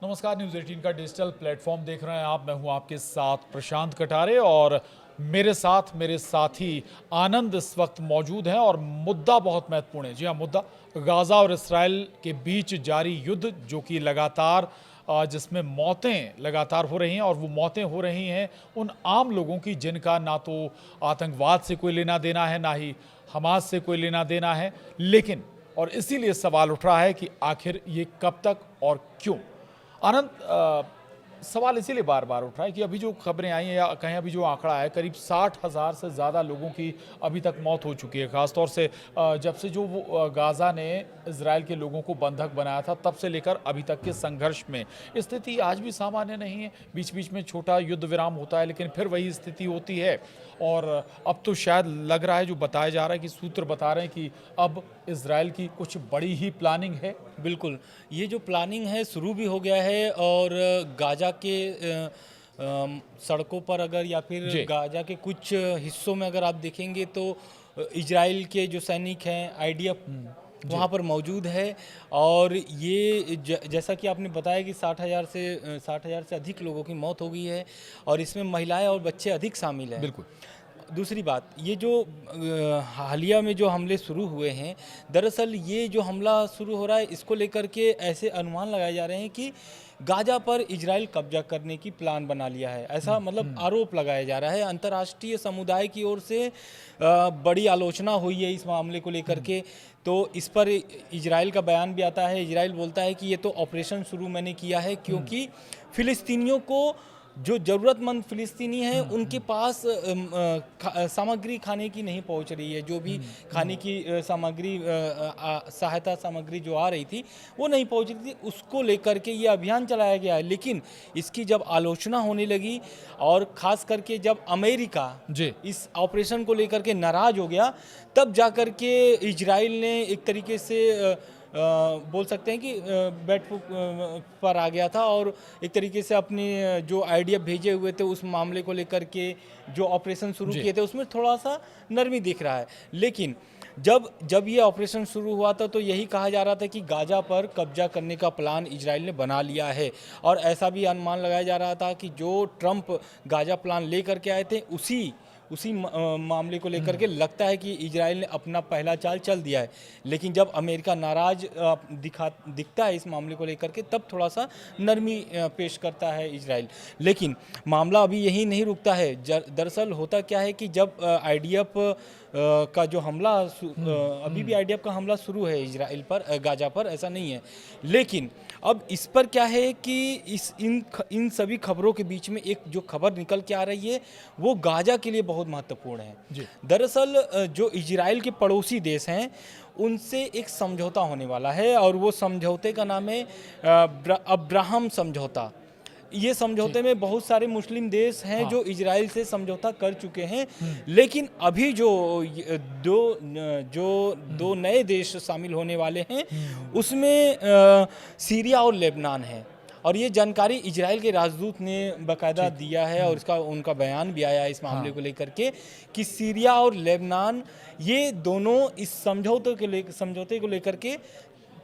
नमस्कार, न्यूज़ 18 का digital platform देख रहे हैं आप। मैं हूं आपके साथ प्रशांत कटारे और मेरे साथ मेरे साथी आनंद इस वक्त मौजूद हैं और मुद्दा बहुत महत्वपूर्ण है। जी हाँ, मुद्दा गाज़ा और इसराइल के बीच जारी युद्ध जो कि लगातार जिसमें मौतें लगातार हो रही हैं और वो मौतें हो रही हैं उन आम लोगों की जिनका ना तो आतंकवाद से कोई लेना देना है, ना ही हमास से कोई लेना देना है। लेकिन और इसीलिए सवाल उठ रहा है कि आखिर ये कब तक और क्यों। आनंद, सवाल इसीलिए बार बार उठ रहा है कि अभी जो खबरें आई हैं या कहीं अभी जो आंकड़ा है, करीब 60,000 से ज़्यादा लोगों की अभी तक मौत हो चुकी है। ख़ासतौर से जब से जो वो गाज़ा ने इजराइल के लोगों को बंधक बनाया था तब से लेकर अभी तक के संघर्ष में स्थिति आज भी सामान्य नहीं है। बीच बीच में छोटा युद्ध विराम होता है लेकिन फिर वही स्थिति होती है। और अब तो शायद लग रहा है, जो बताया जा रहा है कि सूत्र बता रहे हैं कि अब इजराइल की कुछ बड़ी ही प्लानिंग है। बिल्कुल, ये जो प्लानिंग है शुरू भी हो गया है और गाज़ा के सड़कों पर अगर या फिर गाज़ा के कुछ हिस्सों में अगर आप देखेंगे तो इजराइल के जो सैनिक हैं आईडीएफ वहाँ पर मौजूद है। और ये जैसा कि आपने बताया कि 60,000 से अधिक लोगों की मौत हो गई है और इसमें महिलाएं और बच्चे अधिक शामिल हैं। बिल्कुल। दूसरी बात, ये जो हालिया में जो हमले शुरू हुए हैं, दरअसल ये जो हमला शुरू हो रहा है इसको लेकर के ऐसे अनुमान लगाए जा रहे हैं कि गाज़ा पर इजराइल कब्जा करने की प्लान बना लिया है, ऐसा मतलब आरोप लगाया जा रहा है। अंतर्राष्ट्रीय समुदाय की ओर से बड़ी आलोचना हुई है इस मामले को लेकर के। तो इस पर इजराइल का बयान भी आता है। इजराइल बोलता है कि ये तो ऑपरेशन शुरू मैंने किया है क्योंकि फ़िलिस्तीनियों को, जो ज़रूरतमंद फ़िलिस्तीनी हैं उनके पास सामग्री खाने की नहीं पहुंच रही है। जो भी खाने की सामग्री, सहायता सामग्री जो आ रही थी वो नहीं पहुंच रही थी, उसको लेकर के ये अभियान चलाया गया है। लेकिन इसकी जब आलोचना होने लगी और ख़ास करके जब अमेरिका इस ऑपरेशन को लेकर के नाराज़ हो गया, तब जाकर के इजराइल ने एक तरीके से बोल सकते हैं कि बैठफूक पर आ गया था और एक तरीके से अपने जो आइडिया भेजे हुए थे उस मामले को लेकर के जो ऑपरेशन शुरू किए थे उसमें थोड़ा सा नरमी दिख रहा है। लेकिन जब ये ऑपरेशन शुरू हुआ था तो यही कहा जा रहा था कि गाज़ा पर कब्जा करने का प्लान इजराइल ने बना लिया है। और ऐसा भी अनुमान लगाया जा रहा था कि जो ट्रंप गाज़ा प्लान लेकर के आए थे उसी मामले को लेकर के लगता है कि इजराइल ने अपना पहला चाल चल दिया है। लेकिन जब अमेरिका नाराज दिखता है इस मामले को लेकर के, तब थोड़ा सा नरमी पेश करता है इजराइल। लेकिन मामला अभी यही नहीं रुकता है। दरअसल होता क्या है कि जब आईडीएफ का जो हमला अभी भी आईडीएफ का हमला शुरू है इजराइल पर, गाज़ा पर, ऐसा नहीं है। लेकिन अब इस पर क्या है कि इन सभी खबरों के बीच में एक जो खबर निकल के आ रही है वो गाज़ा के लिए बहुत महत्वपूर्ण है। दरअसल जो इजराइल के पड़ोसी देश हैं उनसे एक समझौता होने वाला है और वो समझौते का नाम है अब्राहम समझौता। ये समझौते में बहुत सारे मुस्लिम देश हैं जो इजराइल से समझौता कर चुके हैं। लेकिन अभी जो दो नए देश शामिल होने वाले हैं उसमें सीरिया और लेबनान है। और ये जानकारी इजराइल के राजदूत ने बाकायदा दिया है और उनका बयान भी आया है इस मामले को लेकर के कि सीरिया और लेबनान ये दोनों इस समझौते को लेकर के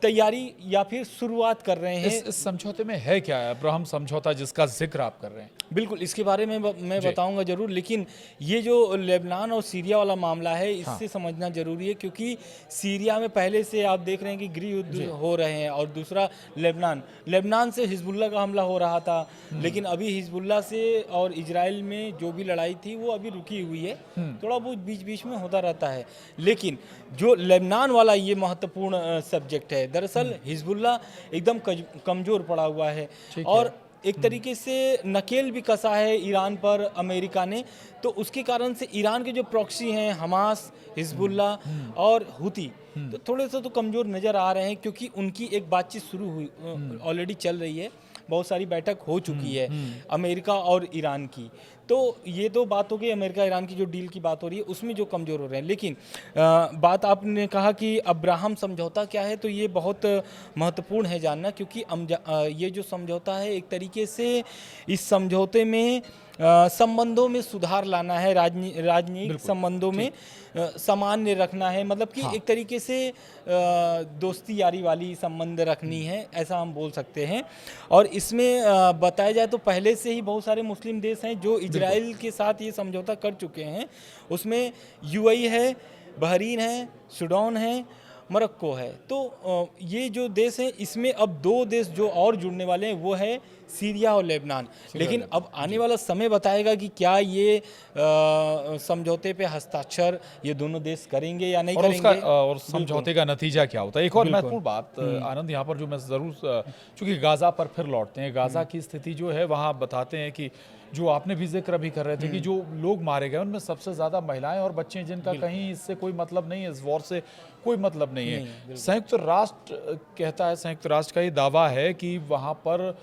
तैयारी या फिर शुरुआत कर रहे हैं। इस समझौते में है क्या है अब्राहम समझौता जिसका जिक्र आप कर रहे हैं? बिल्कुल, इसके बारे में मैं बताऊंगा ज़रूर। लेकिन ये जो लेबनान और सीरिया वाला मामला है इससे समझना ज़रूरी है क्योंकि सीरिया में पहले से आप देख रहे हैं कि गृह युद्ध हो रहे हैं और दूसरा लेबनान से हिजबुल्ला का हमला हो रहा था। लेकिन अभी हिजबुल्ला से और इजराइल में जो भी लड़ाई थी वो अभी रुकी हुई है, थोड़ा बहुत बीच बीच में होता रहता है। लेकिन जो लेबनान वाला ये महत्वपूर्ण सब्जेक्ट है, दरअसल हिजबुल्ला एकदम कमज़ोर पड़ा हुआ है और एक तरीके से नकेल भी कसा है ईरान पर अमेरिका ने। तो उसके कारण से ईरान के जो प्रॉक्सी हैं हमास, हिजबुल्ला और हुती, तो थोड़े से तो कमज़ोर नज़र आ रहे हैं क्योंकि उनकी एक बातचीत शुरू हुई, ऑलरेडी चल रही है, बहुत सारी बैठक हो चुकी है अमेरिका और ईरान की। तो ये तो बात हो गई अमेरिका ईरान की जो डील की बात हो रही है उसमें जो कमज़ोर हो रहे हैं। लेकिन बात आपने कहा कि अब्राहम समझौता क्या है, तो ये बहुत महत्वपूर्ण है जानना, क्योंकि ये जो समझौता है एक तरीके से इस समझौते में संबंधों में सुधार लाना है, राजनीतिक संबंधों में सामान्य रखना है, मतलब कि एक तरीके से दोस्ती यारी वाली संबंध रखनी है, ऐसा हम बोल सकते हैं। और इसमें बताया जाए तो पहले से ही बहुत सारे मुस्लिम देश हैं जो इजराइल के साथ ये समझौता कर चुके हैं। उसमें यूएई है, बहरीन है, सूडान है, मोरक्को है। तो ये जो देश हैं इसमें अब 2 देश जो और जुड़ने वाले हैं वो है सीरिया और लेबनान। लेकिन अब आने वाला समय बताएगा कि क्या ये समझौते पे हस्ताक्षर ये दोनों देश करेंगे या नहीं करेंगे, और समझौते का नतीजा क्या होता है। एक और महत्वपूर्ण बात आनंद यहाँ पर जो मैं ज़रूर, चूंकि गाज़ा पर फिर लौटते हैं, गाज़ा की स्थिति जो है वहाँ बताते हैं कि जो आपने भी जिक्र अभी कर रहे थे कि जो लोग मारे गए उनमें सबसे ज़्यादा महिलाएं और बच्चे हैं, जिनका कहीं इससे कोई मतलब नहीं है, इस वॉर से कोई मतलब नहीं है। संयुक्त राष्ट्र कहता है, संयुक्त राष्ट्र का ये दावा है कि वहाँ पर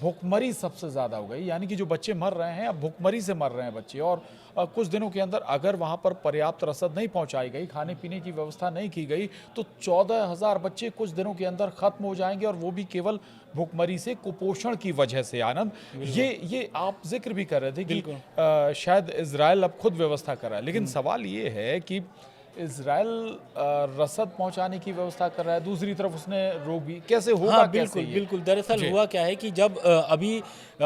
भूखमरी सबसे ज़्यादा हो गई, यानी कि जो बच्चे मर रहे हैं अब भूखमरी से मर रहे हैं बच्चे। और कुछ दिनों के अंदर अगर वहाँ पर पर्याप्त रसद नहीं पहुँचाई गई, खाने पीने की व्यवस्था नहीं की गई, तो 14,000 बच्चे कुछ दिनों के अंदर ख़त्म हो जाएंगे, और वो भी केवल भूखमरी से, कुपोषण की वजह से। आनंद, ये आप जिक्र भी कर रहे थे कि शायद इजराइल अब खुद व्यवस्था कर रहा है, लेकिन सवाल ये है कि इजराइल रसद पहुंचाने की व्यवस्था कर रहा है, दूसरी तरफ उसने रोक भी, कैसे होगा? हाँ, बिल्कुल बिल्कुल। दरअसल हुआ क्या है कि जब अभी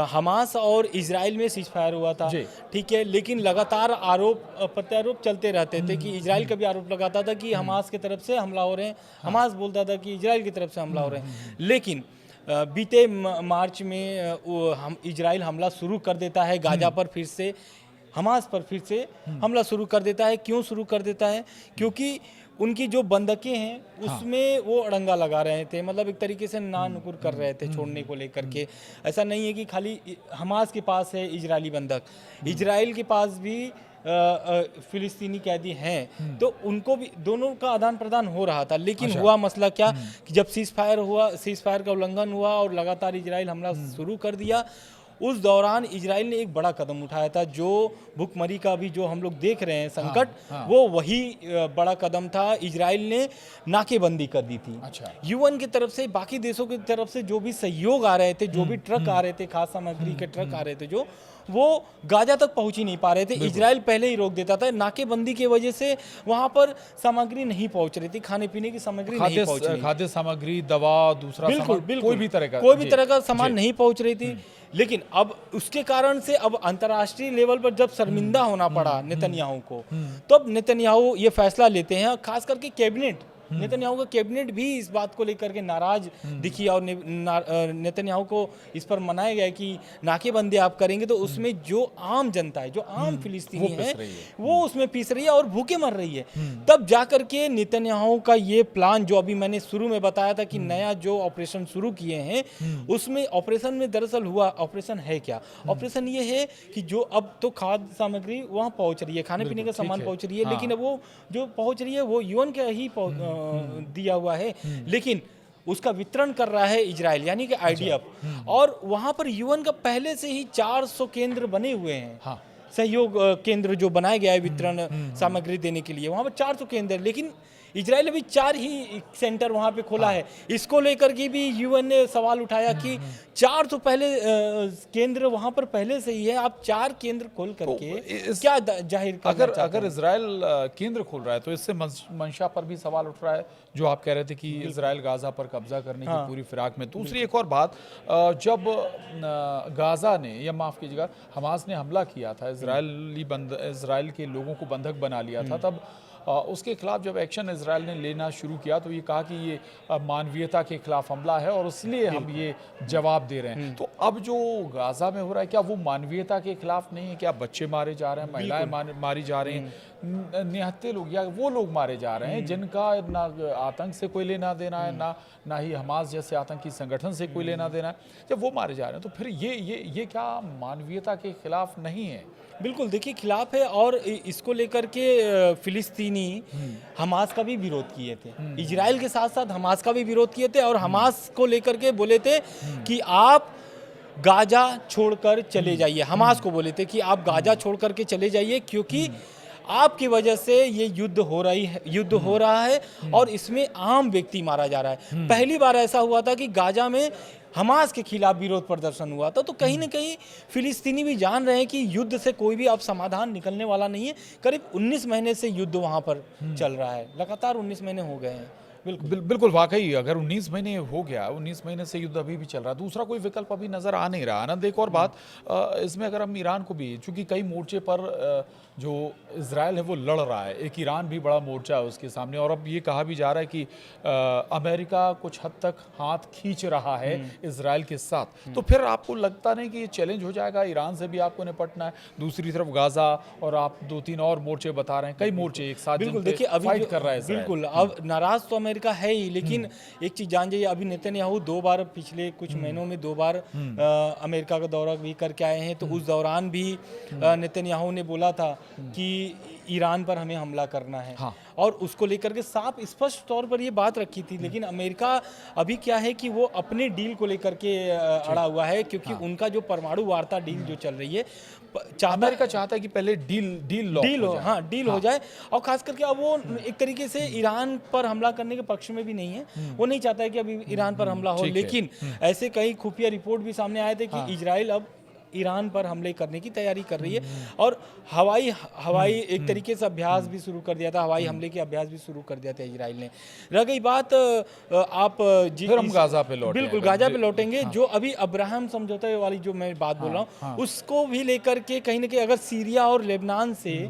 हमास और इजराइल में सीज फायर हुआ था, ठीक है, लेकिन लगातार आरोप प्रत्यारोप चलते रहते थे कि इजराइल का भी आरोप लगाता था कि हमास की तरफ से हमला हो रहे हैं, हमास बोलता था कि इजराइल की तरफ से हमला हो रहे हैं। लेकिन बीते मार्च में हम इजराइल हमला शुरू कर देता है गाजा पर, फिर से हमास पर फिर से हमला शुरू कर देता है। क्यों शुरू कर देता है? क्योंकि उनकी जो बंधकें हैं उसमें वो अड़ंगा लगा रहे थे, मतलब एक तरीके से नानुकुर कर रहे थे छोड़ने को लेकर के। ऐसा नहीं है कि खाली हमास के पास है इजरायली बंधक, इजराइल के पास भी फिलिस्तीनी कैदी हैं, तो उनको भी दोनों का आदान प्रदान हो रहा था। लेकिन हुआ मसला क्या कि जब सीज फायर का उल्लंघन हुआ और लगातार इजराइल हमला शुरू कर दिया, उस दौरान इजराइल ने एक बड़ा कदम उठाया था। जो भूखमरी का भी जो हम लोग देख रहे हैं संकट, वो वही बड़ा कदम था। इजराइल ने नाकेबंदी कर दी थी। यूएन की तरफ से, बाकी देशों की तरफ से जो भी सहयोग आ रहे थे, जो भी ट्रक आ रहे थे, खास सामग्री के ट्रक आ रहे थे, जो वो गाजा तक पहुंच ही नहीं पा रहे थे। इजराइल पहले ही रोक देता था। नाकेबंदी की वजह से वहां पर सामग्री नहीं पहुंच रही थी, खाने पीने की सामग्री नहीं पहुंच रही, खाद्य सामग्री, दवा, दूसरा बिल्कुल कोई भी तरह का सामान नहीं पहुंच रही थी। लेकिन अब उसके कारण से अब अंतर्राष्ट्रीय लेवल पर जब शर्मिंदा होना पड़ा नेतन्याहू को, तो अब नेतन्याहू ये फैसला लेते हैं, खास करके कैबिनेट, नेतन्याहू का कैबिनेट भी इस बात को लेकर के नाराज दिखी, और नेतन्याहू को इस पर मनाया गया कि नाकेबंदी आप करेंगे तो उसमें जो आम जनता है, जो आम फिलिस्तीनी है, वो उसमें पीस रही है और भूखे मर रही है। तब जाकर के नेतन्याहू का ये प्लान, जो अभी मैंने शुरू में बताया था कि नया जो ऑपरेशन शुरू किए हैं, उसमें ऑपरेशन में दरअसल हुआ, ऑपरेशन है क्या? ऑपरेशन ये है कि जो अब तो खाद्य सामग्री वहाँ पहुँच रही है, खाने पीने का सामान पहुँच रही है, लेकिन अब वो जो पहुँच रही है वो यूएन का ही दिया हुआ है, लेकिन उसका वितरण कर रहा है इजराइल, यानी कि आईडीएफ। और वहां पर यूएन का पहले से ही 400 केंद्र बने हुए हैं, सहयोग केंद्र जो बनाया गया है वितरण सामग्री देने के लिए, वहां पर 400 केंद्र। लेकिन इजराइल अभी 4 ही सेंटर वहां पे खोला है। इसको लेकर के भी यूएन ने सवाल उठाया कि 4 तो पहले केंद्र वहां पर पहले से ही है, आप 4 केंद्र खोल करके क्या जाहिर करना चाहते हैं? अगर इजराइल केंद्र खोल रहा है तो इससे मंशा पर भी सवाल उठ रहा है, जो आप कह रहे थे कि इजराइल गाजा पर कब्जा करने की पूरी फिराक में। दूसरी एक और बात, जब गाजा ने, या माफ कीजिएगा, हमास ने हमला किया था, इजराइल के लोगों को बंधक बना लिया था, तब उसके खिलाफ जब एक्शन इजराइल ने लेना शुरू किया तो ये कहा कि ये मानवीयता के खिलाफ हमला है और इसलिए हम ये जवाब दे रहे हैं। तो अब जो गाजा में हो रहा है, क्या वो मानवीयता के खिलाफ नहीं है? क्या बच्चे मारे जा रहे हैं, महिलाएं मारी जा रही हैं, निहत्थे लोग, या वो लोग मारे जा रहे हैं जिनका ना आतंक से कोई लेना देना है, ना ही हमास जैसे आतंकी संगठन से कोई लेना देना है, जब वो मारे जा रहे हैं तो फिर ये क्या मानवीयता के खिलाफ नहीं है? बिल्कुल, देखिए खिलाफ है। और इसको लेकर के फिलिस्तीनी हमास का भी विरोध किए थे, इजराइल के साथ साथ हमास का भी विरोध किए थे, और हमास को लेकर के बोले थे कि आप गाजा छोड़कर चले जाइए। हमास को बोले थे कि आप गाजा छोड़ करके चले जाइए, क्योंकि आपकी वजह से ये युद्ध हो रहा है और इसमें आम व्यक्ति मारा जा रहा है। पहली बार ऐसा हुआ था कि गाजा में हमास के खिलाफ विरोध प्रदर्शन हुआ था। तो कहीं ना कहीं फिलिस्तीनी भी जान रहे हैं कि युद्ध से कोई भी अब समाधान निकलने वाला नहीं है। करीब 19 महीने से युद्ध वहाँ पर चल रहा है, लगातार 19 महीने हो गए हैं। बिल्कुल वाकई अगर 19 महीने हो गया, 19 महीने से युद्ध अभी भी चल रहा है, दूसरा कोई विकल्प अभी नजर आ नहीं रहा। आनंद, एक और बात इसमें अगर हम ईरान को भी, चूंकि कई मोर्चे पर जो इजराइल है वो लड़ रहा है, एक ईरान भी बड़ा मोर्चा है उसके सामने, और अब ये कहा भी जा रहा है कि अमेरिका कुछ हद तक हाथ खींच रहा है इजराइल के साथ, तो फिर आपको लगता नहीं कि ये चैलेंज हो जाएगा, ईरान से भी आपको निपटना है, दूसरी तरफ गाजा, और आप 2-3 और मोर्चे बता रहे हैं, कई मोर्चे एक साथ बिल्कुल। देखिए अभी फाइट कर रहा है इजराइल। बिल्कुल, अब नाराज तो अमेरिका है ही, लेकिन एक चीज जान जाइए, अभी नेतन्याहू 2 बार पिछले कुछ महीनों में 2 बार अमेरिका का दौरा भी करके आए हैं। तो उस दौरान भी नेतन्याहू ने बोला था कि ईरान पर हमें हमला करना है। हाँ। और उसको लेकर के साफ स्पष्ट तौर पर ये बात रखी थी। लेकिन अमेरिका अभी क्या है कि वो अपने डील को लेकर के अड़ा हुआ है, क्योंकि उनका जो परमाणु वार्ता डील जो चल रही है, अमेरिका चाहता है कि पहले डील हो जाए। और खास करके अब वो एक तरीके से ईरान पर हमला करने के पक्ष में भी नहीं है। वो नहीं चाहता है कि अभी ईरान पर हमला हो। लेकिन ऐसे कई खुफिया रिपोर्ट भी सामने आए थे कि इजराइल अब ईरान पर हमले करने की तैयारी कर रही है, और हवाई एक तरीके से अभ्यास भी शुरू कर दिया था, हवाई हमले के अभ्यास भी शुरू कर दिया था इजराइल ने। रह गई बात आप फिर हम गाजा पे लौटेंगे। बिल्कुल, गाजा पे लौटेंगे। जो अभी अब्राहम समझौते वाली जो मैं बात बोल रहा हूँ, उसको भी लेकर के कहीं ना कहीं अगर सीरिया और लेबनान से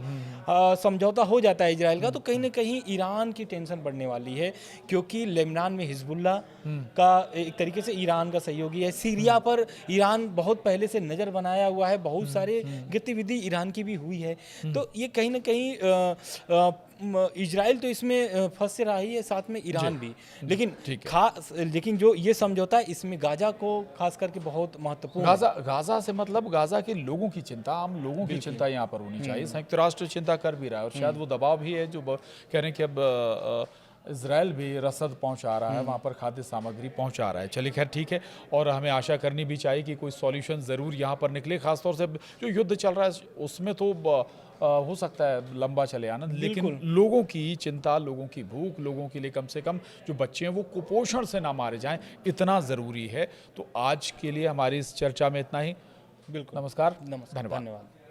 समझौता हो जाता है इजराइल का, तो कहीं ना कहीं ईरान की टेंशन बढ़ने वाली है, क्योंकि लेबनान में हिजबुल्ला का एक तरीके से ईरान का सहयोगी है। सीरिया पर ईरान बहुत पहले से नज़र बनाया हुआ है, बहुत सारे गतिविधि ईरान की भी हुई है। तो ये कहीं ना कहीं इजराइल तो इसमें फंस रहा ही है, साथ में ईरान भी। लेकिन जो ये समझौता है, इसमें गाजा को खास करके बहुत महत्वपूर्ण गाजा से मतलब गाजा के लोगों की चिंता, आम लोगों की चिंता यहाँ पर होनी चाहिए। संयुक्त राष्ट्र चिंता कर भी रहा है, और शायद वो दबाव भी है जो कह रहे हैं कि अब इजराइल भी रसद पहुंचा रहा है, वहाँ पर खाद्य सामग्री पहुंचा रहा है। चलिए खैर ठीक है, और हमें आशा करनी भी चाहिए कि कोई सॉल्यूशन ज़रूर यहाँ पर निकले। खासतौर से जो युद्ध चल रहा है उसमें तो हो सकता है लंबा चले आनंद, लेकिन लोगों की चिंता, लोगों की भूख, लोगों के लिए कम से कम जो बच्चे हैं वो कुपोषण से ना मारे जाएं, इतना ज़रूरी है। तो आज के लिए हमारी इस चर्चा में इतना ही। बिल्कुल, नमस्कार, धन्यवाद।